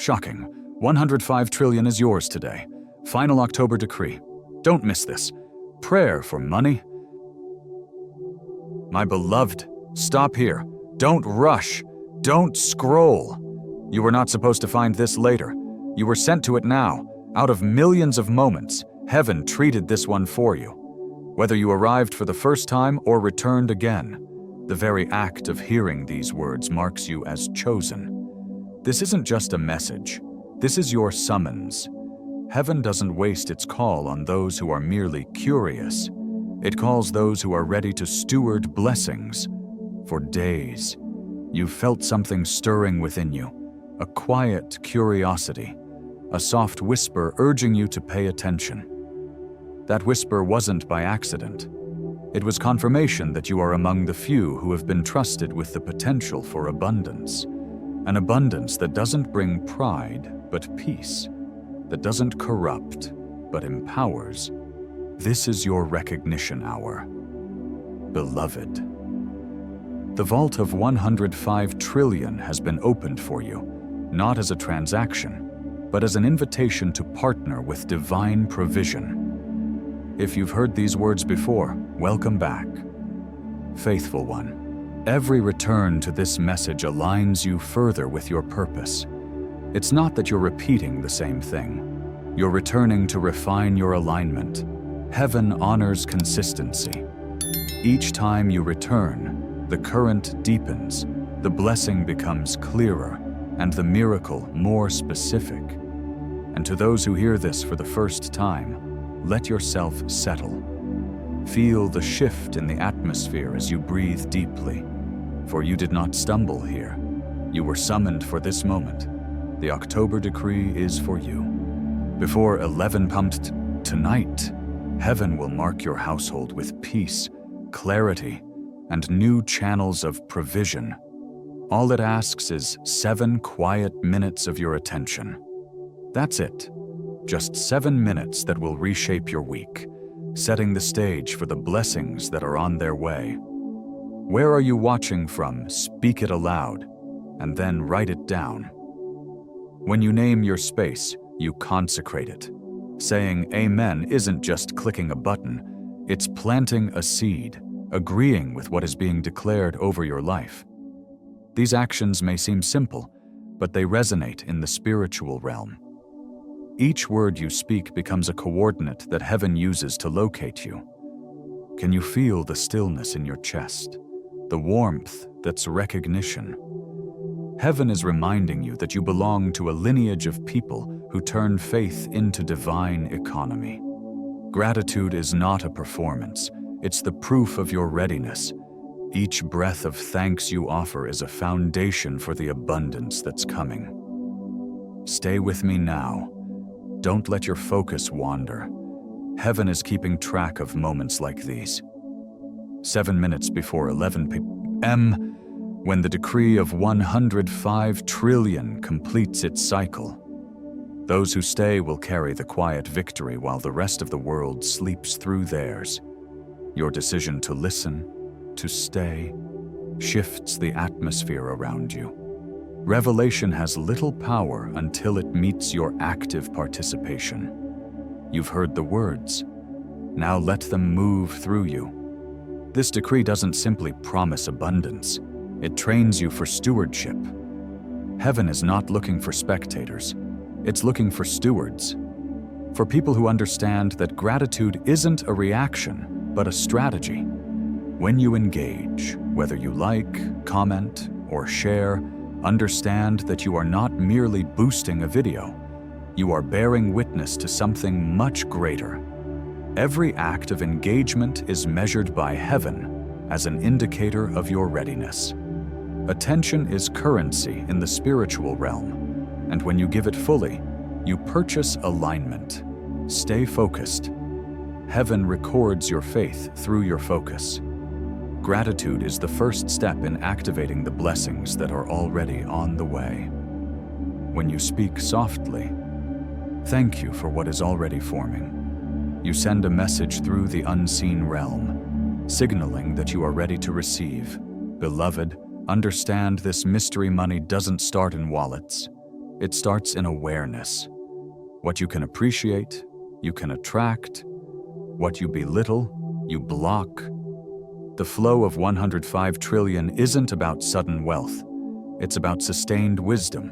Shocking. 105 trillion is yours today. Final October decree. Don't miss this. Prayer for money. My beloved, stop here. Don't rush. Don't scroll. You were not supposed to find this later. You were sent to it now. Out of millions of moments, heaven treated this one for you. Whether you arrived for the first time or returned again, the very act of hearing these words marks you as chosen. This isn't just a message. This is your summons. Heaven doesn't waste its call on those who are merely curious. It calls those who are ready to steward blessings. For days, you've felt something stirring within you, a quiet curiosity, a soft whisper urging you to pay attention. That whisper wasn't by accident. It was confirmation that you are among the few who have been trusted with the potential for abundance. An abundance that doesn't bring pride, but peace. That doesn't corrupt, but empowers. This is your recognition hour. Beloved. The vault of 105 trillion has been opened for you, not as a transaction, but as an invitation to partner with divine provision. If you've heard these words before, welcome back. Faithful one, every return to this message aligns you further with your purpose. It's not that you're repeating the same thing. You're returning to refine your alignment. Heaven honors consistency. Each time you return, the current deepens, the blessing becomes clearer, and the miracle more specific. And to those who hear this for the first time, let yourself settle. Feel the shift in the atmosphere as you breathe deeply. For you did not stumble here. You were summoned for this moment. The October decree is for you. Before 11 pumped tonight, heaven will mark your household with peace, clarity, and new channels of provision. All it asks is 7 quiet minutes of your attention. That's it. Just 7 minutes that will reshape your week, setting the stage for the blessings that are on their way. Where are you watching from? Speak it aloud, and then write it down. When you name your space, you consecrate it. Saying amen isn't just clicking a button, it's planting a seed, agreeing with what is being declared over your life. These actions may seem simple, but they resonate in the spiritual realm. Each word you speak becomes a coordinate that heaven uses to locate you. Can you feel the stillness in your chest? The warmth that's recognition? Heaven is reminding you that you belong to a lineage of people who turn faith into divine economy. Gratitude is not a performance, it's the proof of your readiness. Each breath of thanks you offer is a foundation for the abundance that's coming. Stay with me now. Don't let your focus wander. Heaven is keeping track of moments like these. 7 minutes before 11 p.m., when the decree of 105 trillion completes its cycle. Those who stay will carry the quiet victory while the rest of the world sleeps through theirs. Your decision to listen, to stay, shifts the atmosphere around you. Revelation has little power until it meets your active participation. You've heard the words. Now let them move through you. This decree doesn't simply promise abundance. It trains you for stewardship. Heaven is not looking for spectators. It's looking for stewards. For people who understand that gratitude isn't a reaction, but a strategy. When you engage, whether you like, comment, or share, understand that you are not merely boosting a video. You are bearing witness to something much greater. Every act of engagement is measured by heaven as an indicator of your readiness. Attention is currency in the spiritual realm, and when you give it fully, you purchase alignment. Stay focused. Heaven records your faith through your focus. Gratitude is the first step in activating the blessings that are already on the way. When you speak softly, thank you for what is already forming. You send a message through the unseen realm, signaling that you are ready to receive. Beloved, understand this mystery money doesn't start in wallets. It starts in awareness. What you can appreciate, you can attract. What you belittle, you block. The flow of 105 trillion isn't about sudden wealth. It's about sustained wisdom.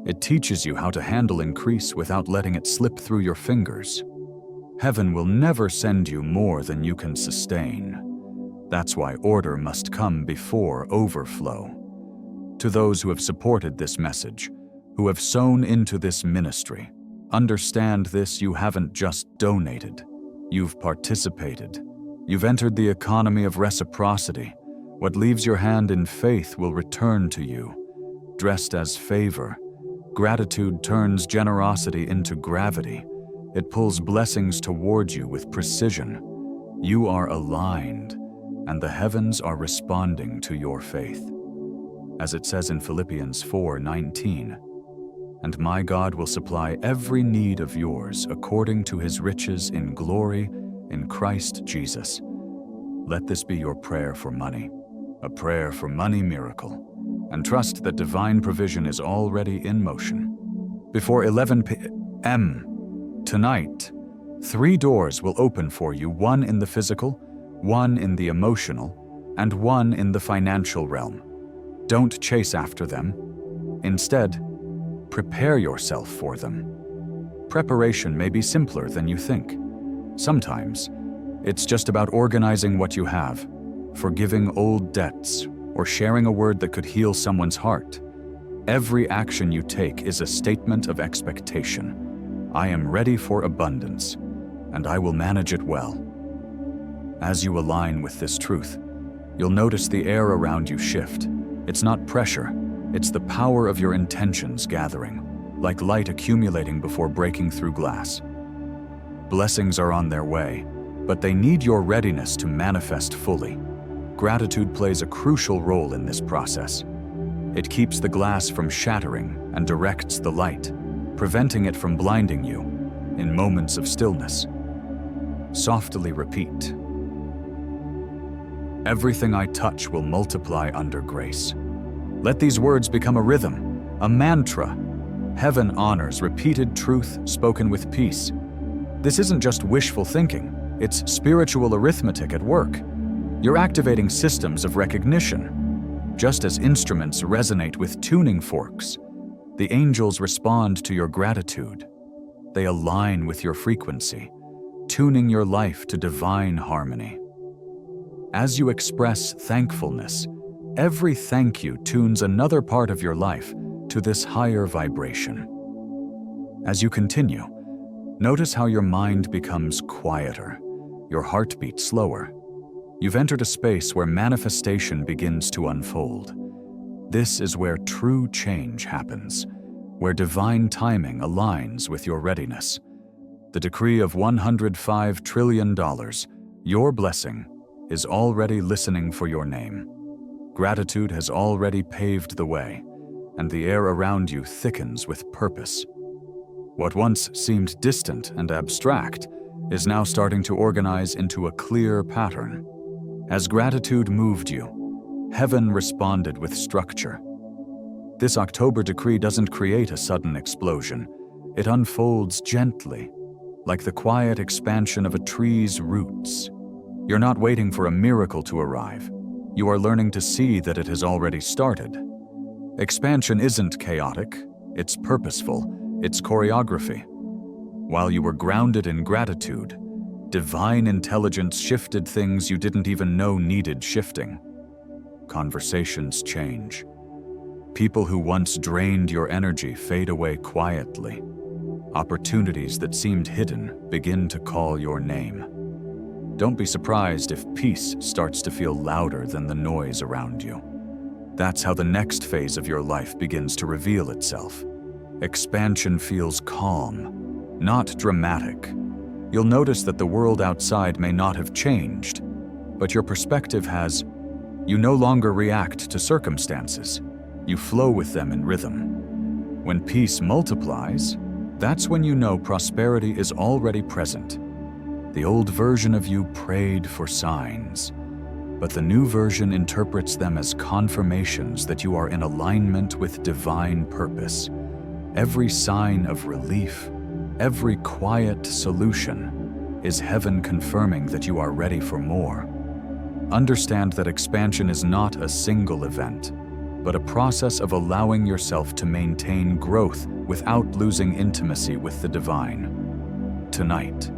It teaches you how to handle increase without letting it slip through your fingers. Heaven will never send you more than you can sustain. That's why order must come before overflow. To those who have supported this message, who have sown into this ministry, understand this: you haven't just donated. You've participated. You've entered the economy of reciprocity. What leaves your hand in faith will return to you, dressed as favor. Gratitude turns generosity into gravity. It pulls blessings towards you with precision. You are aligned, and the heavens are responding to your faith. As it says in Philippians 4:19, "And my God will supply every need of yours according to his riches in glory in Christ Jesus." Let this be your prayer for money, a prayer for money miracle, and trust that divine provision is already in motion. Before 11 p.m. tonight, 3 doors will open for you, one in the physical, one in the emotional, and one in the financial realm. Don't chase after them. Instead, prepare yourself for them. Preparation may be simpler than you think. Sometimes, it's just about organizing what you have, forgiving old debts, or sharing a word that could heal someone's heart. Every action you take is a statement of expectation. I am ready for abundance, and I will manage it well. As you align with this truth, you'll notice the air around you shift. It's not pressure, it's the power of your intentions gathering, like light accumulating before breaking through glass. Blessings are on their way, but they need your readiness to manifest fully. Gratitude plays a crucial role in this process. It keeps the glass from shattering and directs the light, preventing it from blinding you in moments of stillness. Softly repeat, "Everything I touch will multiply under grace." Let these words become a rhythm, a mantra. Heaven honors repeated truth spoken with peace. This isn't just wishful thinking, it's spiritual arithmetic at work. You're activating systems of recognition. Just as instruments resonate with tuning forks, the angels respond to your gratitude. They align with your frequency, tuning your life to divine harmony. As you express thankfulness, every thank you tunes another part of your life to this higher vibration. As you continue, notice how your mind becomes quieter, your heartbeat slower. You've entered a space where manifestation begins to unfold. This is where true change happens, where divine timing aligns with your readiness. The decree of $105 trillion, your blessing, is already listening for your name. Gratitude has already paved the way, and the air around you thickens with purpose. What once seemed distant and abstract is now starting to organize into a clear pattern. As gratitude moved you, heaven responded with structure. This October decree doesn't create a sudden explosion. It unfolds gently, like the quiet expansion of a tree's roots. You're not waiting for a miracle to arrive. You are learning to see that it has already started. Expansion isn't chaotic, it's purposeful, it's choreography. While you were grounded in gratitude, divine intelligence shifted things you didn't even know needed shifting. Conversations change. People who once drained your energy fade away quietly. Opportunities that seemed hidden begin to call your name. Don't be surprised if peace starts to feel louder than the noise around you. That's how the next phase of your life begins to reveal itself. Expansion feels calm, not dramatic. You'll notice that the world outside may not have changed, but your perspective has. You no longer react to circumstances. You flow with them in rhythm. When peace multiplies, that's when you know prosperity is already present. The old version of you prayed for signs, but the new version interprets them as confirmations that you are in alignment with divine purpose. Every sign of relief, every quiet solution is heaven confirming that you are ready for more. Understand that expansion is not a single event, but a process of allowing yourself to maintain growth without losing intimacy with the divine. Tonight,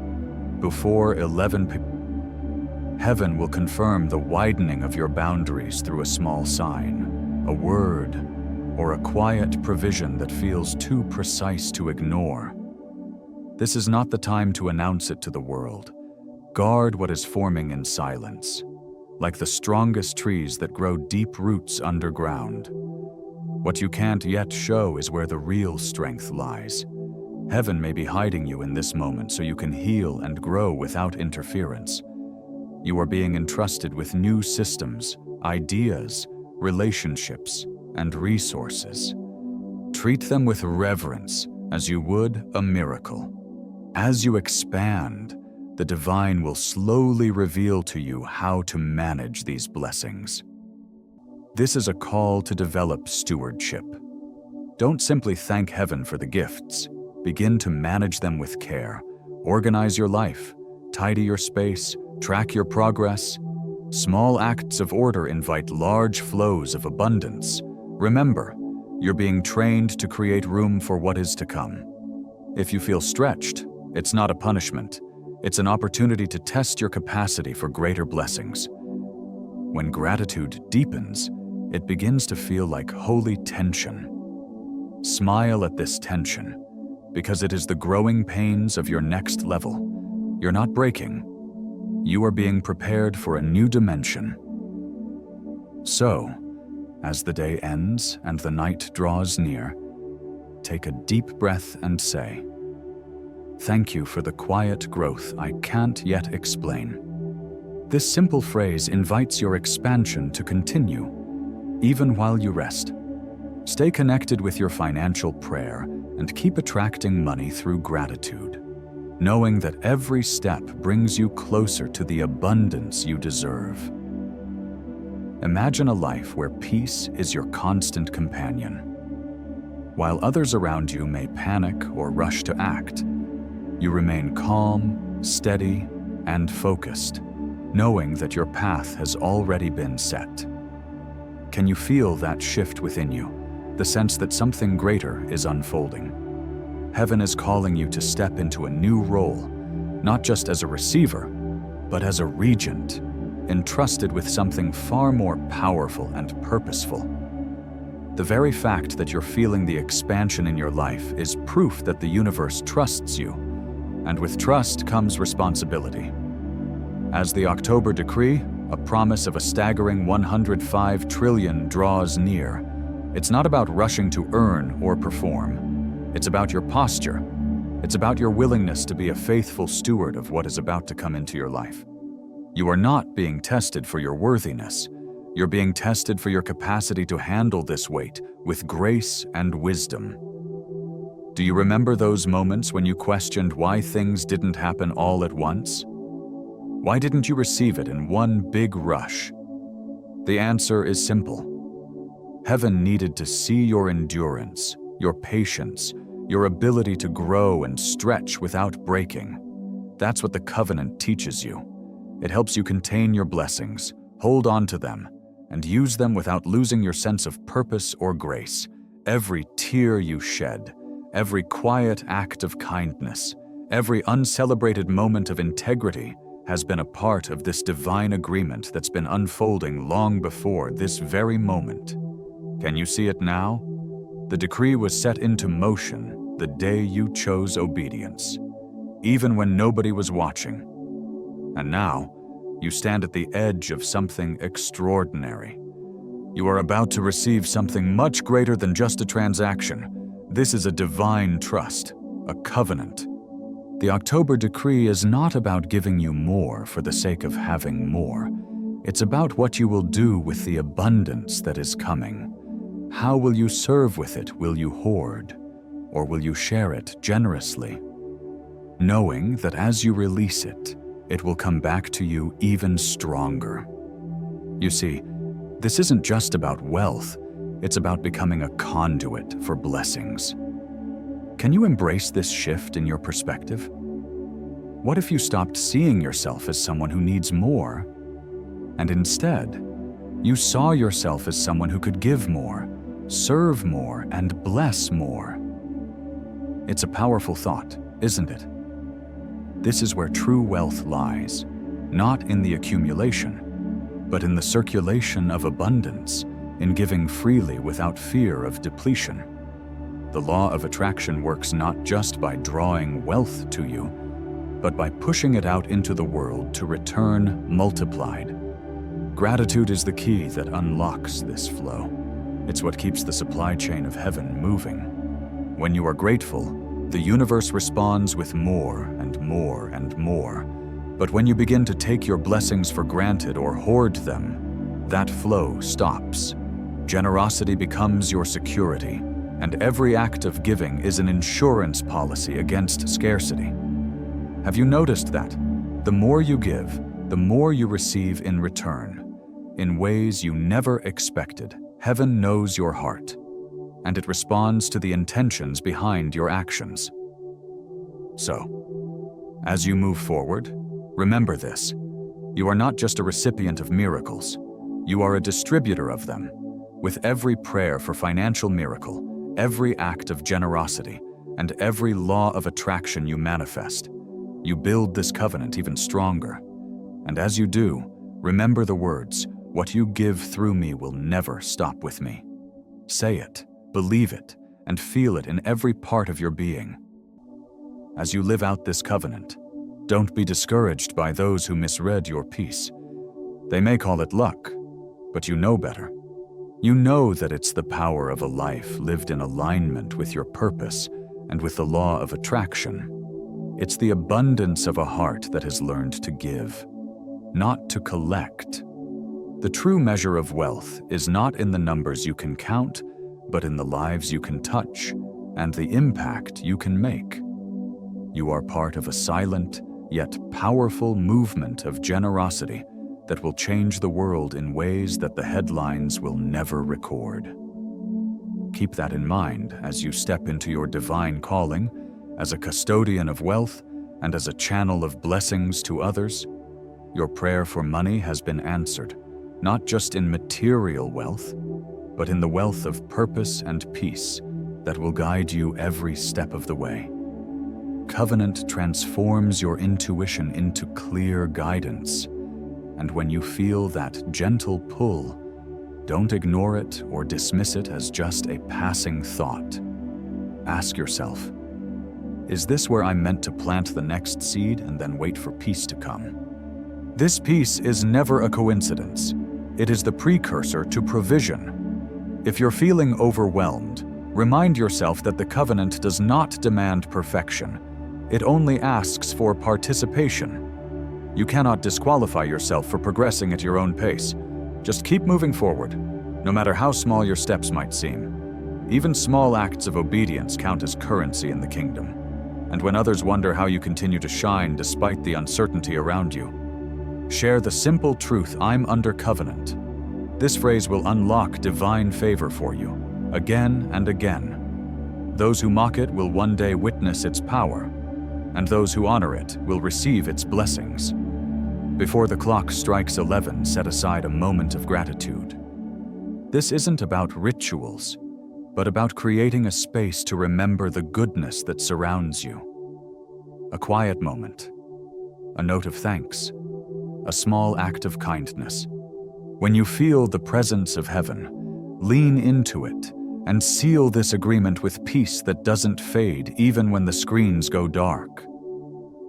before 11 p.m., heaven will confirm the widening of your boundaries through a small sign, a word, or a quiet provision that feels too precise to ignore. This is not the time to announce it to the world. Guard what is forming in silence, like the strongest trees that grow deep roots underground. What you can't yet show is where the real strength lies. Heaven may be hiding you in this moment so you can heal and grow without interference. You are being entrusted with new systems, ideas, relationships, and resources. Treat them with reverence as you would a miracle. As you expand, the divine will slowly reveal to you how to manage these blessings. This is a call to develop stewardship. Don't simply thank heaven for the gifts. Begin to manage them with care. Organize your life, tidy your space, track your progress. Small acts of order invite large flows of abundance. Remember, you're being trained to create room for what is to come. If you feel stretched, it's not a punishment. It's an opportunity to test your capacity for greater blessings. When gratitude deepens, it begins to feel like holy tension. Smile at this tension, because it is the growing pains of your next level. You're not breaking. You are being prepared for a new dimension. So, as the day ends and the night draws near, take a deep breath and say, "Thank you for the quiet growth I can't yet explain." This simple phrase invites your expansion to continue, even while you rest. Stay connected with your financial prayer and keep attracting money through gratitude, knowing that every step brings you closer to the abundance you deserve. Imagine a life where peace is your constant companion. While others around you may panic or rush to act, you remain calm, steady, and focused, knowing that your path has already been set. Can you feel that shift within you, the sense that something greater is unfolding? Heaven is calling you to step into a new role, not just as a receiver, but as a regent, entrusted with something far more powerful and purposeful. The very fact that you're feeling the expansion in your life is proof that the universe trusts you, and with trust comes responsibility. As the October decree, a promise of a staggering 105 trillion draws near, it's not about rushing to earn or perform. It's about your posture. It's about your willingness to be a faithful steward of what is about to come into your life. You are not being tested for your worthiness. You're being tested for your capacity to handle this weight with grace and wisdom. Do you remember those moments when you questioned why things didn't happen all at once? Why didn't you receive it in one big rush? The answer is simple. Heaven needed to see your endurance, your patience, your ability to grow and stretch without breaking. That's what the covenant teaches you. It helps you contain your blessings, hold on to them, and use them without losing your sense of purpose or grace. Every tear you shed, every quiet act of kindness, every uncelebrated moment of integrity has been a part of this divine agreement that's been unfolding long before this very moment. Can you see it now? The decree was set into motion the day you chose obedience, even when nobody was watching. And now, you stand at the edge of something extraordinary. You are about to receive something much greater than just a transaction. This is a divine trust, a covenant. The October decree is not about giving you more for the sake of having more. It's about what you will do with the abundance that is coming. How will you serve with it? Will you hoard? Or will you share it generously? Knowing that as you release it, it will come back to you even stronger. You see, this isn't just about wealth, it's about becoming a conduit for blessings. Can you embrace this shift in your perspective? What if you stopped seeing yourself as someone who needs more, and instead, you saw yourself as someone who could give more, serve more, and bless more? It's a powerful thought, isn't it? This is where true wealth lies, not in the accumulation, but in the circulation of abundance, in giving freely without fear of depletion. The law of attraction works not just by drawing wealth to you, but by pushing it out into the world to return multiplied. Gratitude is the key that unlocks this flow. It's what keeps the supply chain of heaven moving. When you are grateful, the universe responds with more and more and more. But when you begin to take your blessings for granted or hoard them, that flow stops. Generosity becomes your security, and every act of giving is an insurance policy against scarcity. Have you noticed that? The more you give, the more you receive in return. In ways you never expected, heaven knows your heart, and it responds to the intentions behind your actions. So, as you move forward, remember this. You are not just a recipient of miracles. You are a distributor of them. With every prayer for financial miracle, every act of generosity, and every law of attraction you manifest, you build this covenant even stronger. And as you do, remember the words, "What you give through me will never stop with me." Say it, believe it, and feel it in every part of your being. As you live out this covenant, don't be discouraged by those who misread your peace. They may call it luck, but you know better. You know that it's the power of a life lived in alignment with your purpose and with the law of attraction. It's the abundance of a heart that has learned to give, not to collect. The true measure of wealth is not in the numbers you can count, but in the lives you can touch and the impact you can make. You are part of a silent, yet powerful movement of generosity that will change the world in ways that the headlines will never record. Keep that in mind as you step into your divine calling as a custodian of wealth and as a channel of blessings to others. Your prayer for money has been answered, not just in material wealth, but in the wealth of purpose and peace that will guide you every step of the way. Covenant transforms your intuition into clear guidance, and when you feel that gentle pull, don't ignore it or dismiss it as just a passing thought. Ask yourself, is this where I'm meant to plant the next seed and then wait for peace to come? This peace is never a coincidence. It is the precursor to provision. If you're feeling overwhelmed, remind yourself that the covenant does not demand perfection. It only asks for participation. You cannot disqualify yourself for progressing at your own pace. Just keep moving forward, no matter how small your steps might seem. Even small acts of obedience count as currency in the kingdom. And when others wonder how you continue to shine despite the uncertainty around you, share the simple truth, "I'm under covenant." This phrase will unlock divine favor for you, again and again. Those who mock it will one day witness its power, and those who honor it will receive its blessings. Before the clock strikes 11, set aside a moment of gratitude. This isn't about rituals, but about creating a space to remember the goodness that surrounds you. A quiet moment, a note of thanks, a small act of kindness. When you feel the presence of heaven, lean into it and seal this agreement with peace that doesn't fade even when the screens go dark.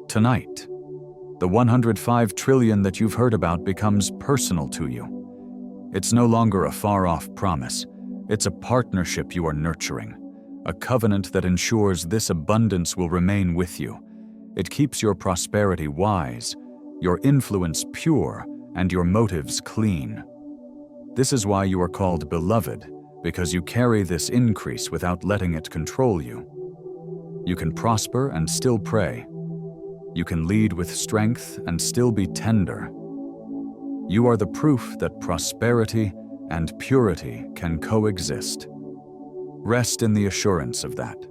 Tonight, the 105 trillion that you've heard about becomes personal to you. It's no longer a far-off promise. It's a partnership you are nurturing, a covenant that ensures this abundance will remain with you. It keeps your prosperity wise, your influence pure, and your motives clean. This is why you are called beloved, because you carry this increase without letting it control you. You can prosper and still pray. You can lead with strength and still be tender. You are the proof that prosperity and purity can coexist. Rest in the assurance of that.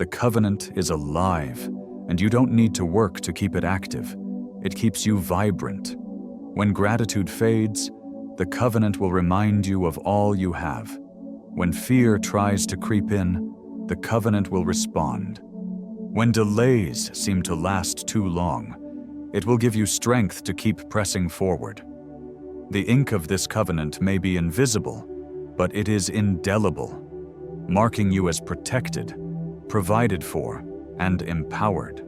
The covenant is alive, and you don't need to work to keep it active. It keeps you vibrant. When gratitude fades, the covenant will remind you of all you have. When fear tries to creep in, the covenant will respond. When delays seem to last too long, it will give you strength to keep pressing forward. The ink of this covenant may be invisible, but it is indelible, marking you as protected, provided for, and empowered.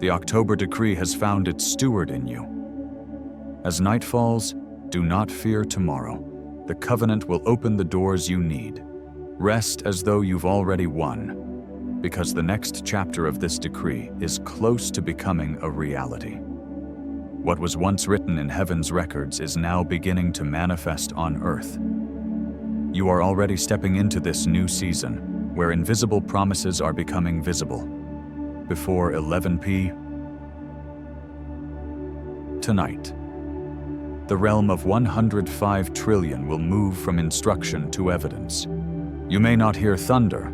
The October decree has found its steward in you. As night falls, do not fear tomorrow. The covenant will open the doors you need. Rest as though you've already won, because the next chapter of this decree is close to becoming a reality. What was once written in heaven's records is now beginning to manifest on earth. You are already stepping into this new season, where invisible promises are becoming visible. Before 11 p.m. tonight, the realm of 105 trillion will move from instruction to evidence. You may not hear thunder,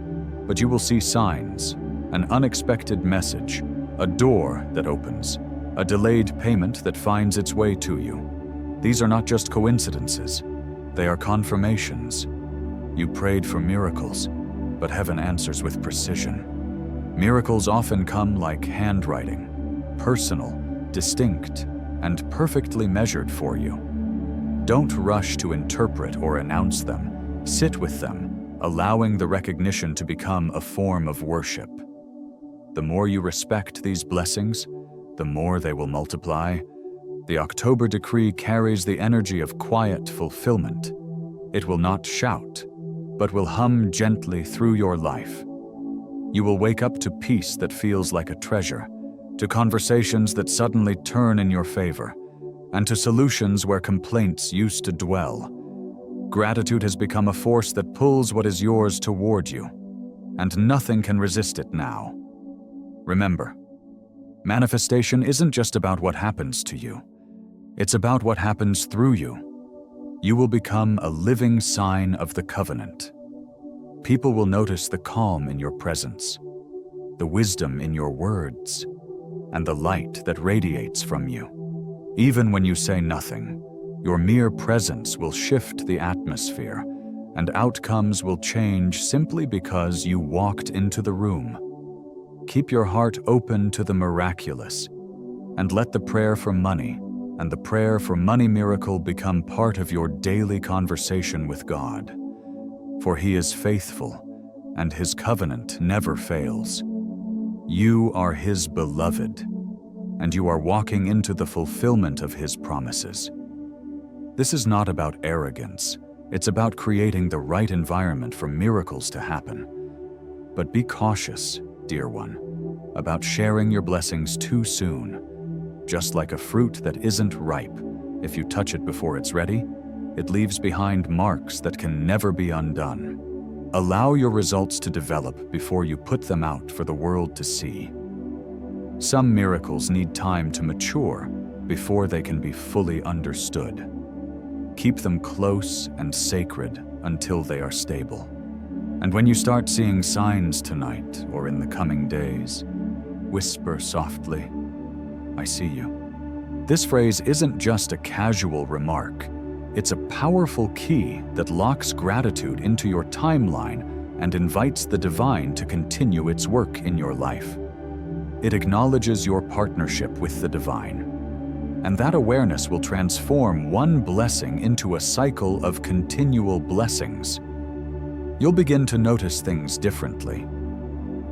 but you will see signs, an unexpected message, a door that opens, a delayed payment that finds its way to you. These are not just coincidences, they are confirmations. You prayed for miracles, but heaven answers with precision. Miracles often come like handwriting, personal, distinct, and perfectly measured for you. Don't rush to interpret or announce them. Sit with them, allowing the recognition to become a form of worship. The more you respect these blessings, the more they will multiply. The October decree carries the energy of quiet fulfillment. It will not shout, but will hum gently through your life. You will wake up to peace that feels like a treasure, to conversations that suddenly turn in your favor, and to solutions where complaints used to dwell. Gratitude has become a force that pulls what is yours toward you, and nothing can resist it now. Remember, manifestation isn't just about what happens to you. It's about what happens through you. You will become a living sign of the covenant. People will notice the calm in your presence, the wisdom in your words, and the light that radiates from you. Even when you say nothing, your mere presence will shift the atmosphere, and outcomes will change simply because you walked into the room. Keep your heart open to the miraculous, and let the prayer for money and the prayer for money miracle become part of your daily conversation with God. For He is faithful, and His covenant never fails. You are His beloved, and you are walking into the fulfillment of His promises. This is not about arrogance. It's about creating the right environment for miracles to happen. But be cautious, dear one, about sharing your blessings too soon. Just like a fruit that isn't ripe, if you touch it before it's ready, it leaves behind marks that can never be undone. Allow your results to develop before you put them out for the world to see. Some miracles need time to mature before they can be fully understood. Keep them close and sacred until they are stable. And when you start seeing signs tonight or in the coming days, whisper softly, "I see you." This phrase isn't just a casual remark. It's a powerful key that locks gratitude into your timeline and invites the divine to continue its work in your life. It acknowledges your partnership with the divine, and that awareness will transform one blessing into a cycle of continual blessings. You'll begin to notice things differently.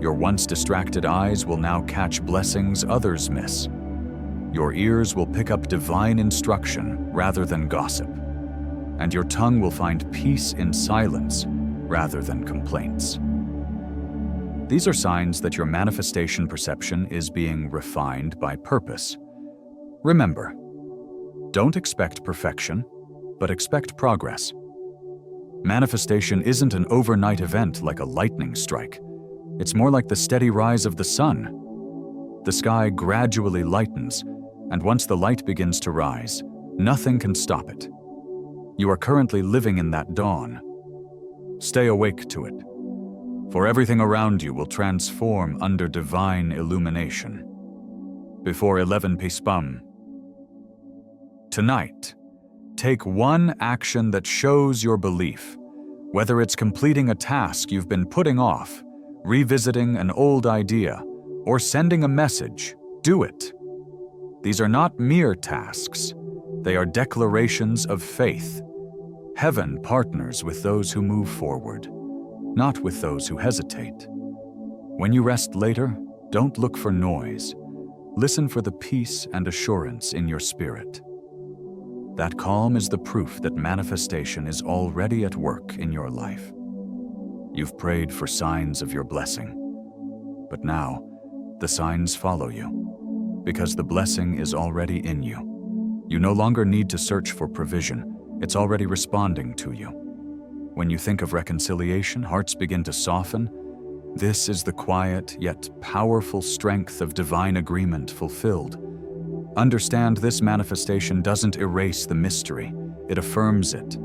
Your once distracted eyes will now catch blessings others miss. Your ears will pick up divine instruction rather than gossip, and your tongue will find peace in silence rather than complaints. These are signs that your manifestation perception is being refined by purpose. Remember, don't expect perfection, but expect progress. Manifestation isn't an overnight event like a lightning strike. It's more like the steady rise of the sun. The sky gradually lightens, and once the light begins to rise, nothing can stop it. You are currently living in that dawn. Stay awake to it. for everything around you will transform under divine illumination. Before 11 p.m. Tonight, take one action that shows your belief, whether it's completing a task you've been putting off, revisiting an old idea, or sending a message. Do it. These are not mere tasks. They are declarations of faith. Heaven partners with those who move forward, not with those who hesitate. When you rest later, don't look for noise. Listen for the peace and assurance in your spirit. That calm is the proof that manifestation is already at work in your life. You've prayed for signs of your blessing, but now the signs follow you, because the blessing is already in you. You no longer need to search for provision. It's already responding to you. When you think of reconciliation, hearts begin to soften. This is the quiet yet powerful strength of divine agreement fulfilled. Understand this manifestation doesn't erase the mystery, it affirms it.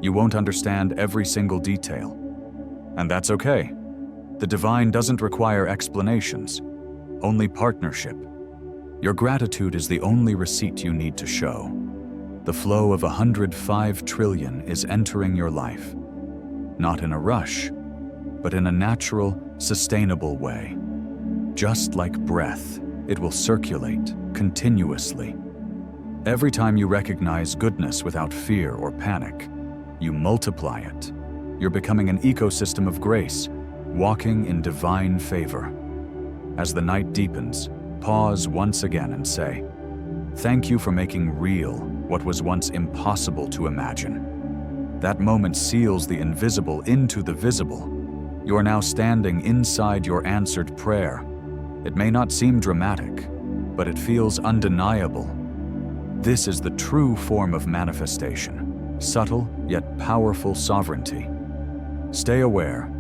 You won't understand every single detail, and that's okay. The divine doesn't require explanations, only partnership. Your gratitude is the only receipt you need to show. The flow of 105 trillion is entering your life, not in a rush, but in a natural, sustainable way. Just like breath, it will circulate continuously. Every time you recognize goodness without fear or panic, you multiply it. You're becoming an ecosystem of grace, walking in divine favor. As the night deepens, pause once again and say, "Thank you for making real what was once impossible to imagine." That moment seals the invisible into the visible. You are now standing inside your answered prayer. It may not seem dramatic, but it feels undeniable. This is the true form of manifestation, subtle yet powerful sovereignty. Stay aware,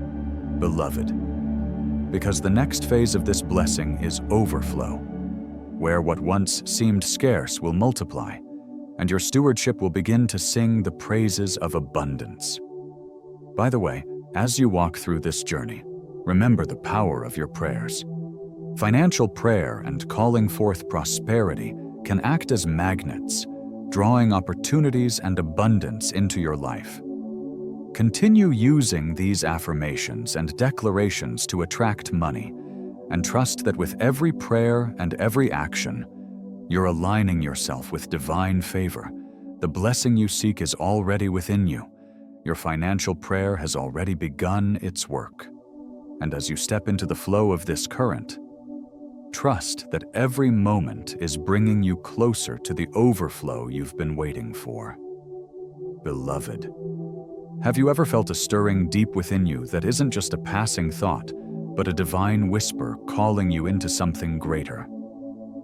beloved, because the next phase of this blessing is overflow, where what once seemed scarce will multiply, and your stewardship will begin to sing the praises of abundance. By the way, as you walk through this journey, remember the power of your prayers. Financial prayer and calling forth prosperity can act as magnets, drawing opportunities and abundance into your life. Continue using these affirmations and declarations to attract money, and trust that with every prayer and every action, you're aligning yourself with divine favor. The blessing you seek is already within you. Your financial prayer has already begun its work. And as you step into the flow of this current, trust that every moment is bringing you closer to the overflow you've been waiting for. Beloved, have you ever felt a stirring deep within you that isn't just a passing thought, but a divine whisper calling you into something greater?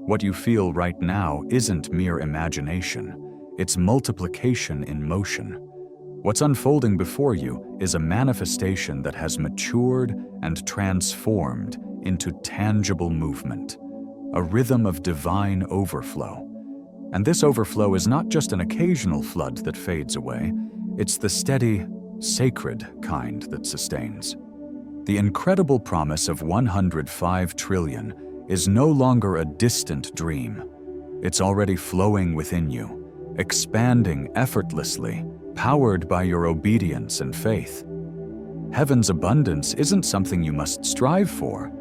What you feel right now isn't mere imagination, it's multiplication in motion. What's unfolding before you is a manifestation that has matured and transformed into tangible movement, a rhythm of divine overflow. And this overflow is not just an occasional flood that fades away, it's the steady, sacred kind that sustains. The incredible promise of 105 trillion is no longer a distant dream. It's already flowing within you, expanding effortlessly, powered by your obedience and faith. Heaven's abundance isn't something you must strive for.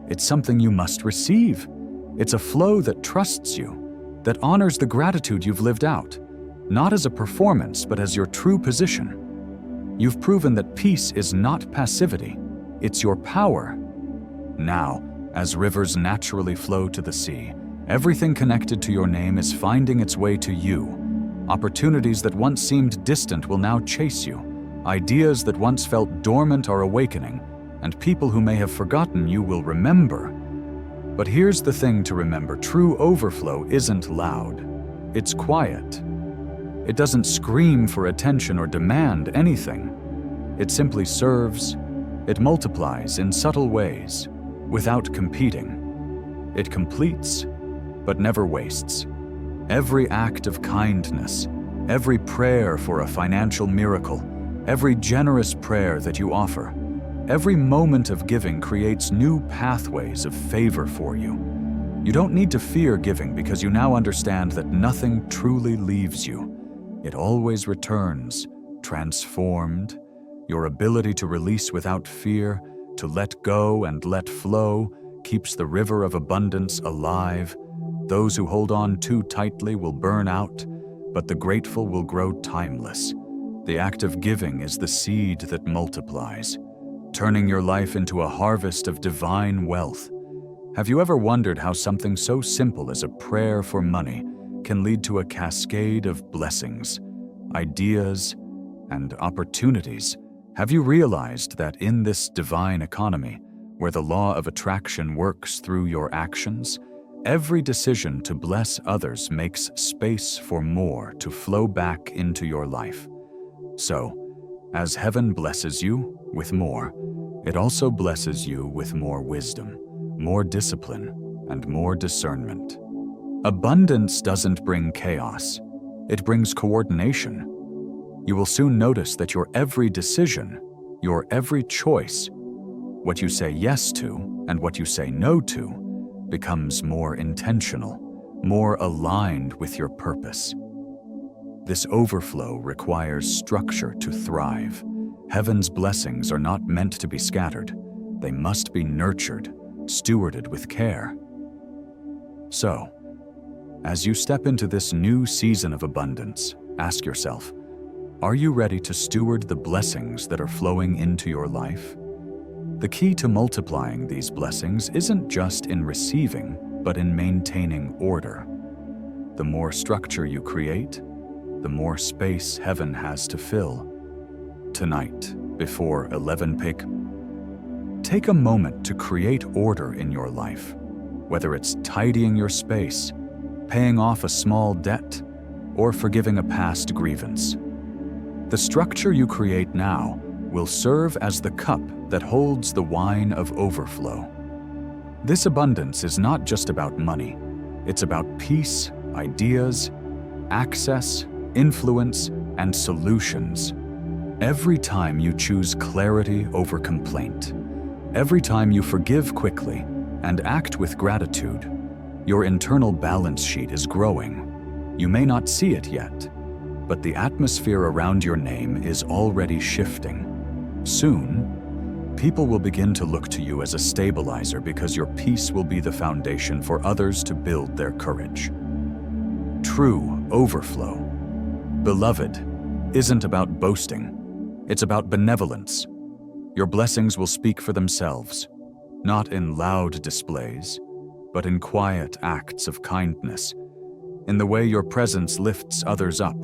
It's something you must receive. It's a flow that trusts you, that honors the gratitude you've lived out, not as a performance, but as your true position. You've proven that peace is not passivity, it's your power. Now, as rivers naturally flow to the sea, everything connected to your name is finding its way to you. Opportunities that once seemed distant will now chase you. Ideas that once felt dormant are awakening, and people who may have forgotten you will remember. But here's the thing to remember: true overflow isn't loud. It's quiet. It doesn't scream for attention or demand anything. It simply serves. It multiplies in subtle ways, without competing. It completes, but never wastes. Every act of kindness, every prayer for a financial miracle, every generous prayer that you offer, Every moment of giving creates new pathways of favor for you. You don't need to fear giving because you now understand that nothing truly leaves you. It always returns, transformed. Your ability to release without fear, to let go and let flow, keeps the river of abundance alive. Those who hold on too tightly will burn out, but the grateful will grow timeless. The act of giving is the seed that multiplies, turning your life into a harvest of divine wealth. Have you ever wondered how something so simple as a prayer for money can lead to a cascade of blessings, ideas, and opportunities? Have you realized that in this divine economy, where the law of attraction works through your actions, every decision to bless others makes space for more to flow back into your life? So, as heaven blesses you with more, it also blesses you with more wisdom, more discipline, and more discernment. Abundance doesn't bring chaos. It brings coordination. You will soon notice that your every decision, your every choice, what you say yes to and what you say no to, becomes more intentional, more aligned with your purpose. This overflow requires structure to thrive. Heaven's blessings are not meant to be scattered. They must be nurtured, stewarded with care. So, as you step into this new season of abundance, ask yourself, are you ready to steward the blessings that are flowing into your life? The key to multiplying these blessings isn't just in receiving, but in maintaining order. The more structure you create, the more space heaven has to fill. Tonight, before 11 p.m., take a moment to create order in your life, whether it's tidying your space, paying off a small debt, or forgiving a past grievance. The structure you create now will serve as the cup that holds the wine of overflow. This abundance is not just about money. It's about peace, ideas, access, influence, and solutions. Every time you choose clarity over complaint, every time you forgive quickly and act with gratitude, your internal balance sheet is growing. You may not see it yet, but the atmosphere around your name is already shifting. Soon, people will begin to look to you as a stabilizer because your peace will be the foundation for others to build their courage. True overflow, beloved, isn't about boasting. It's about benevolence. Your blessings will speak for themselves, not in loud displays, but in quiet acts of kindness, in the way your presence lifts others up.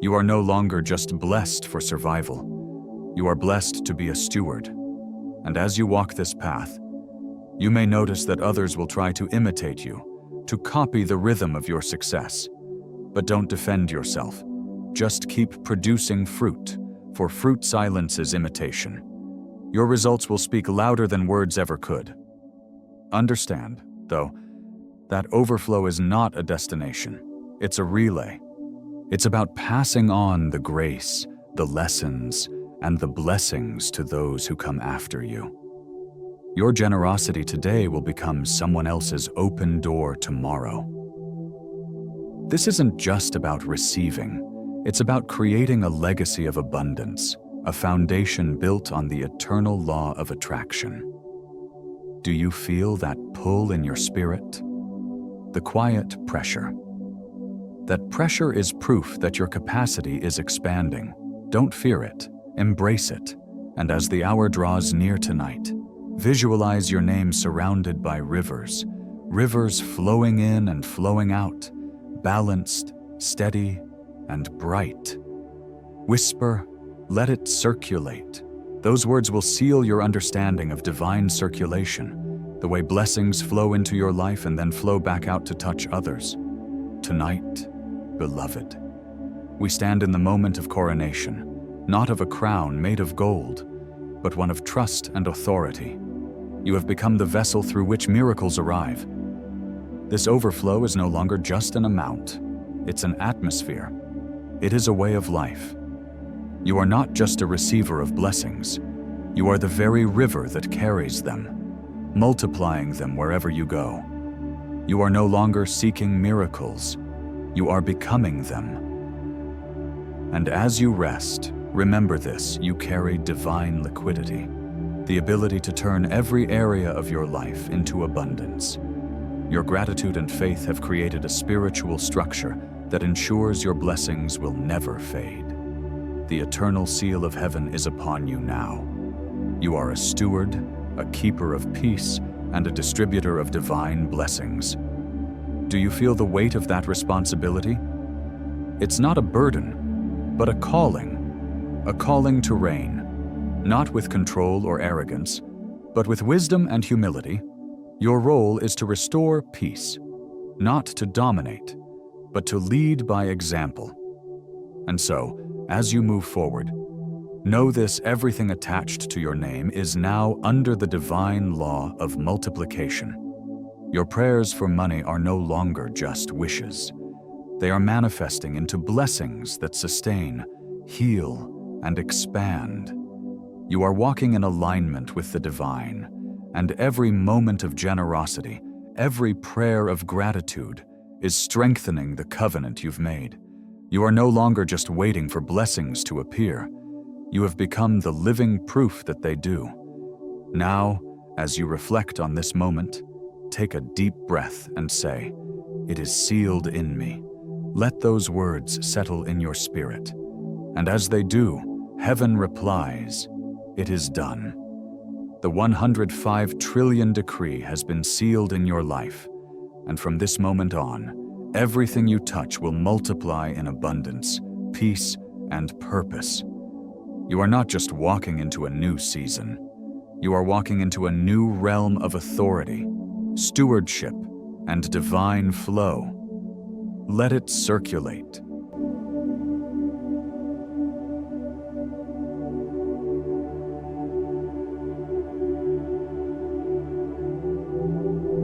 You are no longer just blessed for survival. You are blessed to be a steward. And as you walk this path, you may notice that others will try to imitate you, to copy the rhythm of your success. But don't defend yourself. Just keep producing fruit, for fruit silences imitation. Your results will speak louder than words ever could. Understand, though, that overflow is not a destination. It's a relay. It's about passing on the grace, the lessons, and the blessings to those who come after you. Your generosity today will become someone else's open door tomorrow. This isn't just about receiving. It's about creating a legacy of abundance, a foundation built on the eternal law of attraction. Do you feel that pull in your spirit? The quiet pressure. That pressure is proof that your capacity is expanding. Don't fear it, embrace it, and as the hour draws near tonight, visualize your name surrounded by rivers, rivers flowing in and flowing out, balanced, steady, and bright. Whisper, let it circulate. Those words will seal your understanding of divine circulation, the way blessings flow into your life and then flow back out to touch others. Tonight, beloved, we stand in the moment of coronation, not of a crown made of gold, but one of trust and authority. You have become the vessel through which miracles arrive. This overflow is no longer just an amount. It's an atmosphere. It is a way of life. You are not just a receiver of blessings. You are the very river that carries them, multiplying them wherever you go. You are no longer seeking miracles. You are becoming them. And as you rest, remember this: you carry divine liquidity, the ability to turn every area of your life into abundance. Your gratitude and faith have created a spiritual structure that ensures your blessings will never fade. The eternal seal of heaven is upon you now. You are a steward, a keeper of peace, and a distributor of divine blessings. Do you feel the weight of that responsibility? It's not a burden, but a calling to reign, not with control or arrogance, but with wisdom and humility. Your role is to restore peace, not to dominate, but to lead by example. And so, as you move forward, know this: everything attached to your name is now under the divine law of multiplication. Your prayers for money are no longer just wishes. They are manifesting into blessings that sustain, heal, and expand. You are walking in alignment with the divine, and every moment of generosity, every prayer of gratitude is strengthening the covenant you've made. You are no longer just waiting for blessings to appear. You have become the living proof that they do. Now, as you reflect on this moment, take a deep breath and say, "It is sealed in me." Let those words settle in your spirit. And as they do, heaven replies, "It is done." The 105 trillion decree has been sealed in your life, and from this moment on, everything you touch will multiply in abundance, peace, and purpose. You are not just walking into a new season. You are walking into a new realm of authority, stewardship, and divine flow. Let it circulate.